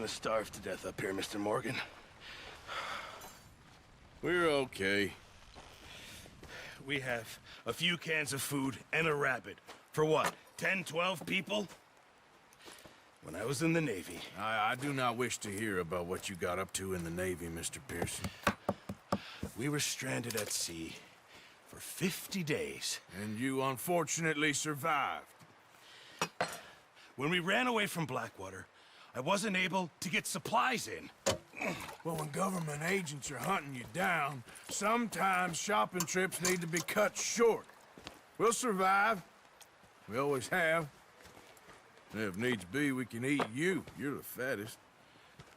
gonna starve to death up here, Mr. Morgan. We're okay. We have a few cans of food and a rabbit. For what, 10, 12 people? When I was in the Navy... I do not wish to hear about what you got up to in the Navy, Mr. Pearson. We were stranded at sea for 50 days. And you unfortunately survived. When we ran away from Blackwater, I wasn't able to get supplies in. Well, when government agents are hunting you down, sometimes shopping trips need to be cut short. We'll survive. We always have. And if needs be, we can eat you. You're the fattest.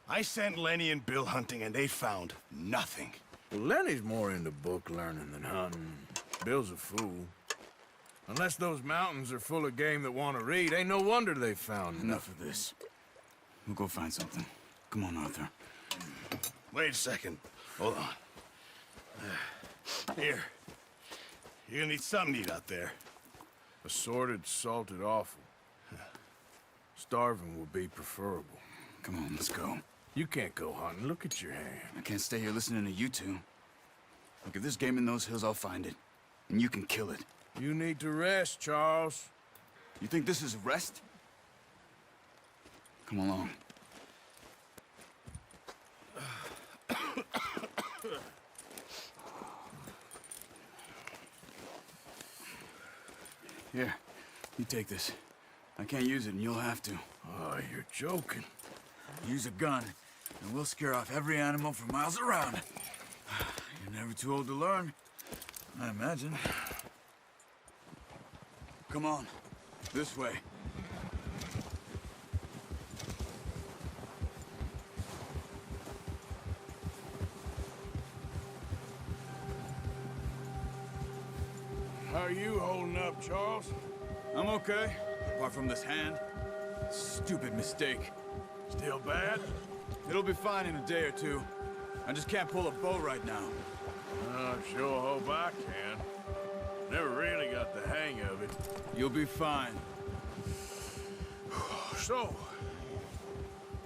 I sent Lenny and Bill hunting, and they found nothing. Well, Lenny's more into book learning than hunting. Bill's a fool. Unless those mountains are full of game that want to read, ain't no wonder they found Enough of this. We'll go find something. Come on, Arthur. Wait a second. Hold on. Here. You're gonna need something to eat out there. Assorted, salted offal. Starving would be preferable. Come on, let's go. You can't go hunting. Look at your hand. I can't stay here listening to you two. Look, if there's game in those hills, I'll find it. And you can kill it. You need to rest, Charles. You think this is rest? Come along. Here, you take this. I can't use it, and you'll have to. Oh, you're joking. Use a gun, and we'll scare off every animal for miles around. You're never too old to learn, I imagine. Come on, this way. How are you holding up, Charles? I'm okay, apart from this hand. Stupid mistake. Still bad? It'll be fine in a day or two. I just can't pull a bow right now. I sure hope I can. Never really got the hang of it. You'll be fine. So,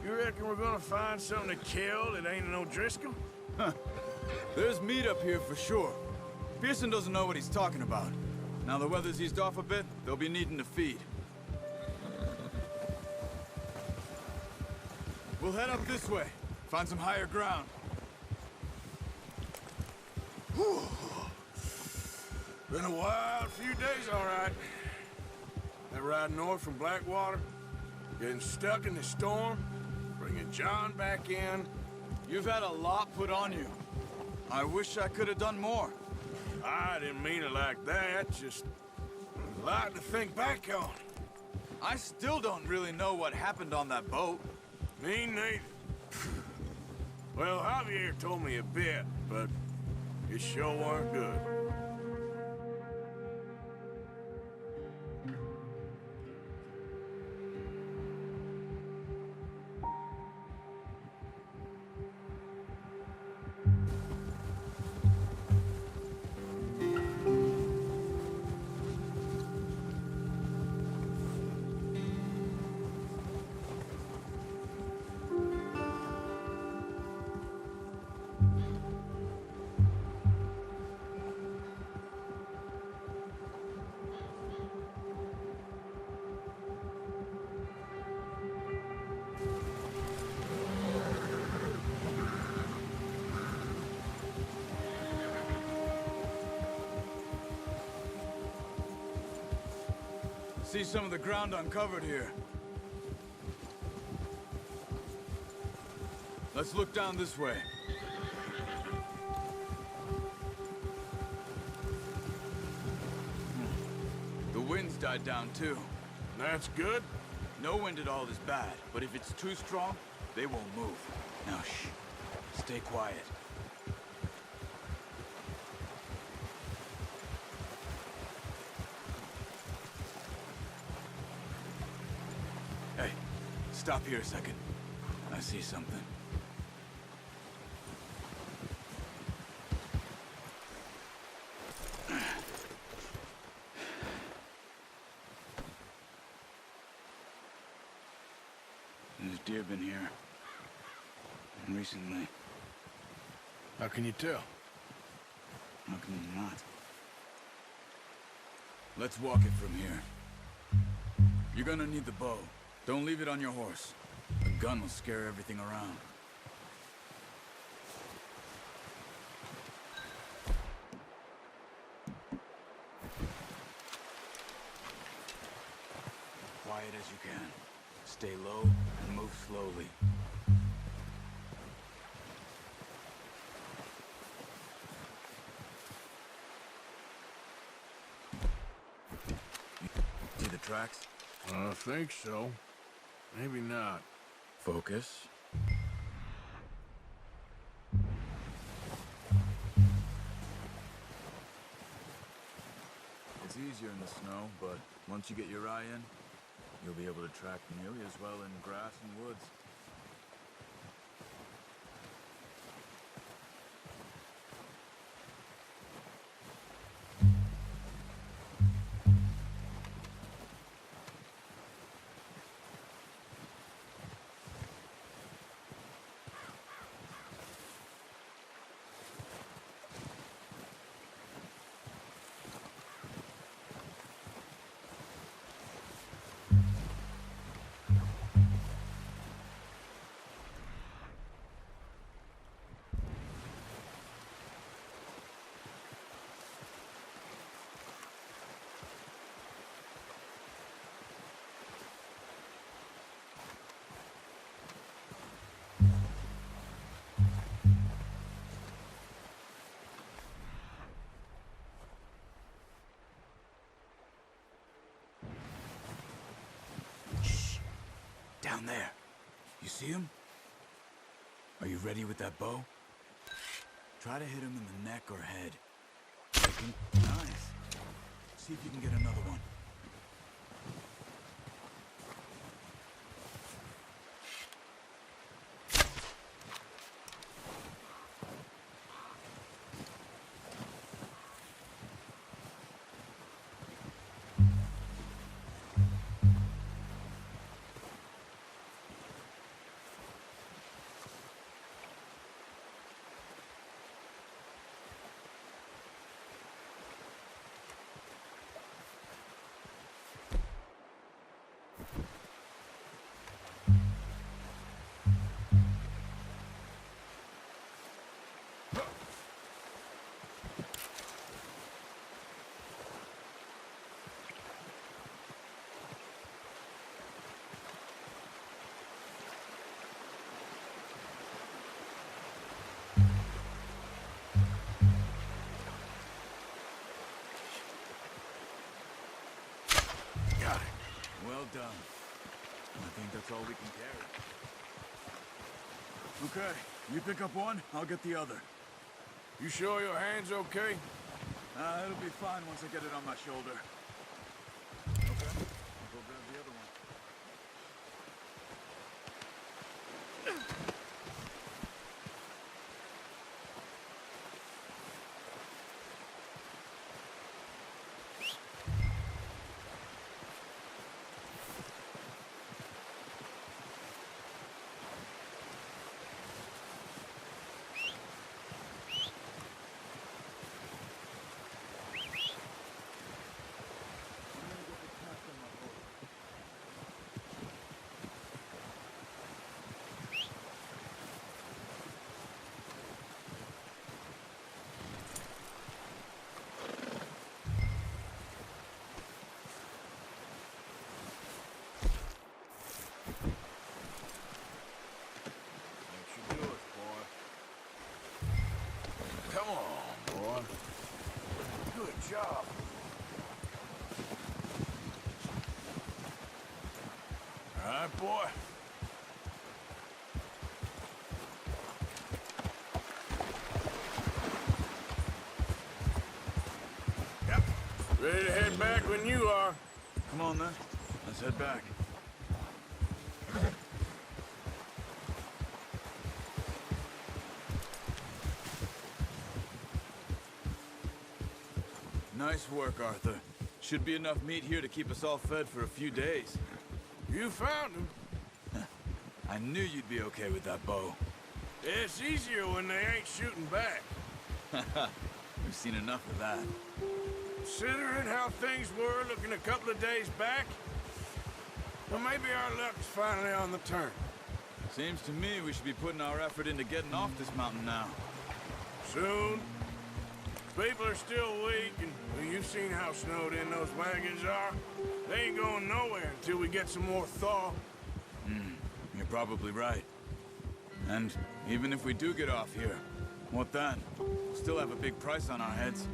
you reckon we're gonna find something to kill that ain't no Driscoll? There's meat up here for sure. Pearson doesn't know what he's talking about. Now the weather's eased off a bit, they'll be needing to feed. We'll head up this way. Find some higher ground. Whew. Been a wild few days, all right. That ride north from Blackwater, getting stuck in the storm, bringing John back in. You've had a lot put on you. I wish I could have done more. I didn't mean it like that, just a lot to think back on. I still don't really know what happened on that boat. Me neither. Well, Javier told me a bit, but it sure weren't good. See some of the ground uncovered here. Let's look down this way. The wind's died down too. That's good. No wind at all is bad, but if it's too strong, they won't move. Now shh. Stay quiet. Hey, stop here a second. I see something. There's deer been here. recently. How can you tell? How can you not? Let's walk it from here. You're gonna need the bow. Don't leave it on your horse. A gun will scare everything around. Quiet as you can. Stay low and move slowly. See the tracks? I think so. Maybe not. Focus. It's easier in the snow, but once you get your eye in, you'll be able to track nearly as well in grass and woods. Down there. You see him? Are you ready with that bow? Try to hit him in the neck or head. Nice. See if you can get another one. Well done. I think that's all we can carry. Okay, you pick up one, I'll get the other. You sure your hand's okay? It'll be fine once I get it on my shoulder. Okay, I'll go grab the other one. Come on, boy. Good job. All right, boy. Yep. Ready to head back when you are. Come on then, let's head back. Nice work, Arthur. Should be enough meat here to keep us all fed for a few days. You found him. I knew you'd be okay with that bow. It's easier when they ain't shooting back. We've seen enough of that. Considering how things were looking a couple of days back, well, maybe our luck's finally on the turn. Seems to me we should be putting our effort into getting off this mountain now. Soon. People are still weak, and well, you've seen how snowed in those wagons are. They ain't going nowhere until we get some more thaw. You're probably right. And even if we do get off here, what then? We'll still have a big price on our heads.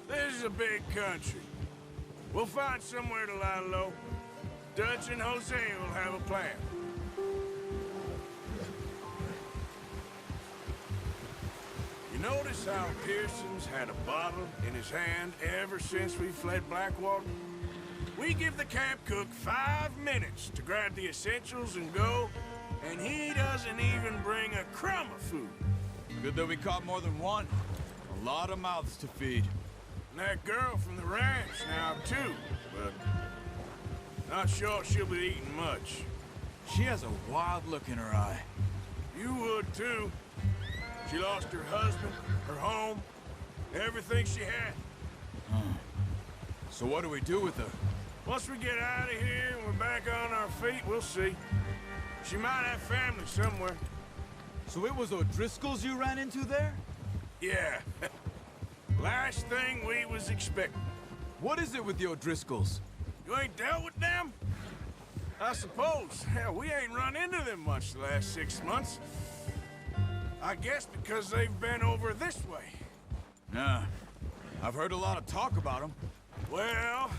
This is a big country. We'll find somewhere to lie low. Dutch and Hosea will have a plan. You notice how Pearson's had a bottle in his hand ever since we fled Blackwater? We give the camp cook 5 minutes to grab the essentials and go, and he doesn't even bring a crumb of food. Good that we caught more than one. A lot of mouths to feed. And that girl from the ranch now, too, but not sure she'll be eating much. She has a wild look in her eye. You would, too. She lost her husband, her home, everything she had. So what do we do with her? Once we get out of here and we're back on our feet, we'll see. She might have family somewhere. So it was O'Driscoll's you ran into there? Yeah. Last thing we was expecting. What is it with the O'Driscolls? You ain't dealt with them? I suppose. Hell, we ain't run into them much the last 6 months. I guess because they've been over this way. Nah. I've heard a lot of talk about them. Well,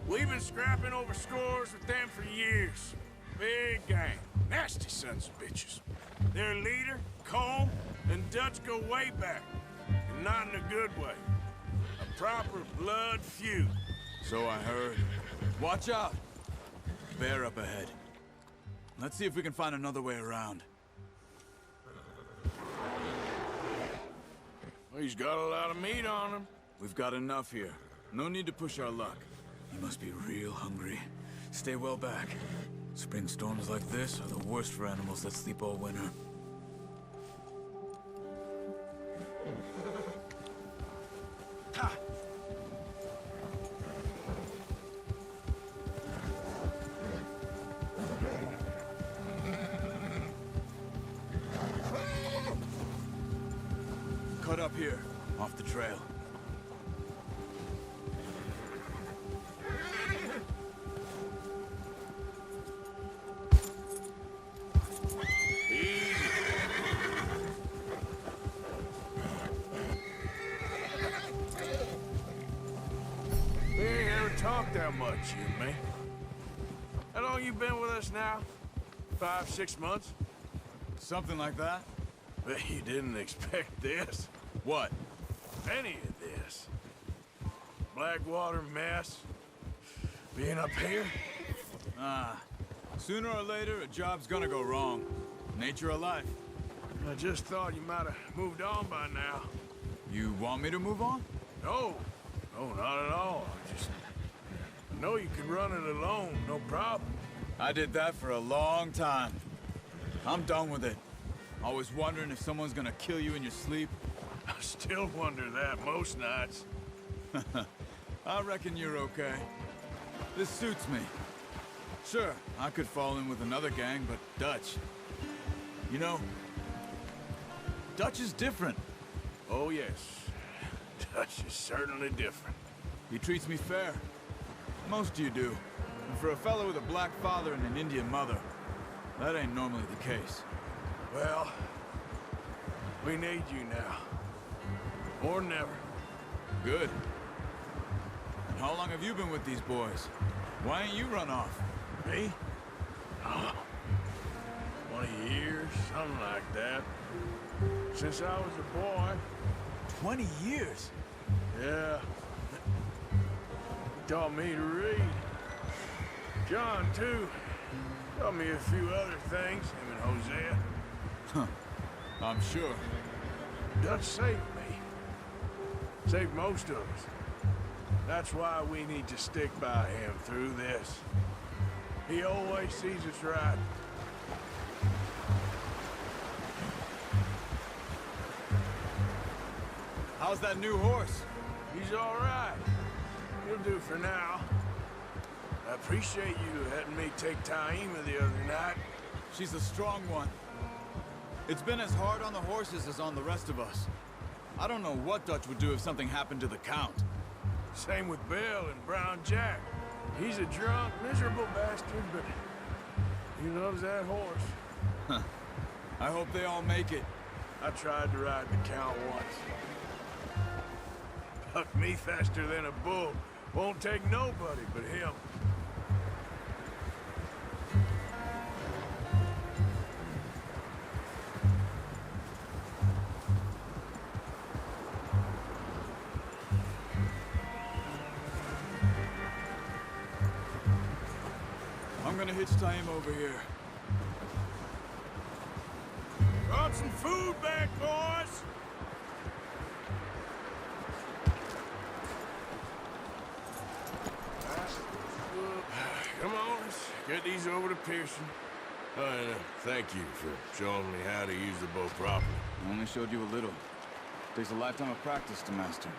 we've been scrapping over scores with them for years. Big gang. Nasty sons of bitches. Their leader, Colm, and Dutch go way back. And not in a good way. A proper blood feud. So I heard. Watch out! Bear up ahead. Let's see if we can find another way around. Well, he's got a lot of meat on him. We've got enough here. No need to push our luck. You must be real hungry. Stay well back. Spring storms like this are the worst for animals that sleep all winter. Ha! Cut up here, off the trail. We ain't ever talked that much, you and me. How long you been with us now? 5, 6 months? Something like that? Bet you didn't expect this. What? Any of this. Blackwater mess. Being up here? Sooner or later, a job's gonna go wrong. Nature of life. I just thought you might have moved on by now. You want me to move on? No. No, not at all. I know you could run it alone, no problem. I did that for a long time. I'm done with it. Always wondering if someone's gonna kill you in your sleep. I still wonder that most nights. I reckon you're okay. This suits me. Sure, I could fall in with another gang, but Dutch... You know, Dutch is different. Oh, yes. Dutch is certainly different. He treats me fair. Most of you do. And for a fellow with a black father and an Indian mother, that ain't normally the case. Well, we need you now. More than ever. Good. And how long have you been with these boys? Why ain't you run off? Me? Oh, 20 years, something like that. Since I was a boy. 20 years? Yeah. He taught me to read. John, too. Taught me a few other things, him and Hosea. I'm sure. Dutch saved me. Saved most of us. That's why we need to stick by him through this. He always sees us right. How's that new horse? He's all right. He'll do for now. I appreciate you letting me take Taima the other night. She's a strong one. It's been as hard on the horses as on the rest of us. I don't know what Dutch would do if something happened to the Count. Same with Bill and Brown Jack. He's a drunk, miserable bastard, but he loves that horse. I hope they all make it. I tried to ride the Count once. Bucked me faster than a bull. Won't take nobody but him. I'm gonna hitch Taima over here. Brought some food back, boys! Come on, let's get these over to Pearson. Oh, and thank you for showing me how to use the bow properly. I only showed you a little. Takes a lifetime of practice to master.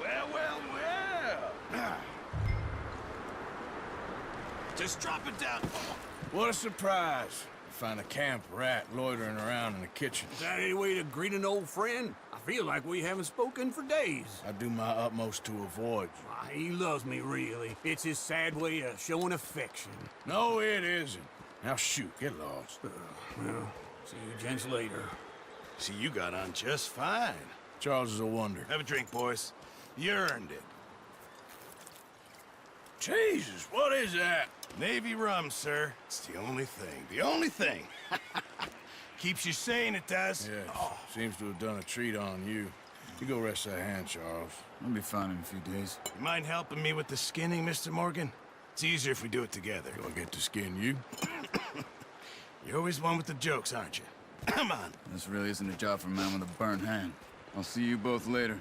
Well, well, well. Just drop it down. What a surprise. Find a camp rat loitering around in the kitchen. Is that any way to greet an old friend? I feel like we haven't spoken for days. I do my utmost to avoid you. Why, he loves me, really. It's his sad way of showing affection. No, it isn't. Now shoot, get lost. Well, see you gents later. See, you got on just fine. Charles is a wonder. Have a drink, boys. You earned it. Jesus, what is that? Navy rum, sir. It's the only thing. The only thing. Keeps you sane, it does. Yes, seems to have done a treat on you. You go rest that hand, Charles. I'll be fine in a few days. You mind helping me with the skinning, Mr. Morgan? It's easier if we do it together. Do I get to skin you? You're always one with the jokes, aren't you? Come on. This really isn't a job for a man with a burnt hand. I'll see you both later.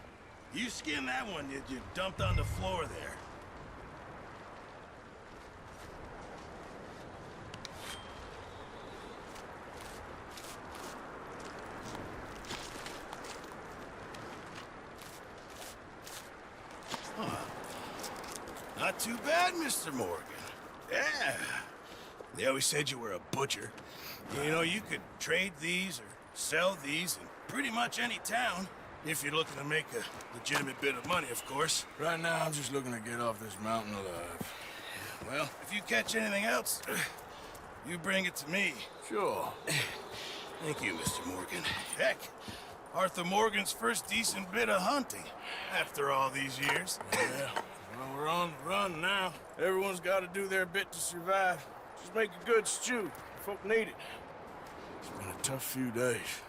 You skin that one you dumped on the floor there. Not too bad, Mr. Morgan. Yeah. They always said you were a butcher. You know, you could trade these or sell these in pretty much any town. If you're looking to make a legitimate bit of money, of course. Right now, I'm just looking to get off this mountain alive. Well, if you catch anything else, you bring it to me. Sure. Thank you, Mr. Morgan. Heck, Arthur Morgan's first decent bit of hunting after all these years. Yeah. Well, we're on the run now. Everyone's got to do their bit to survive. Just make a good stew. Folk need it. It's been a tough few days.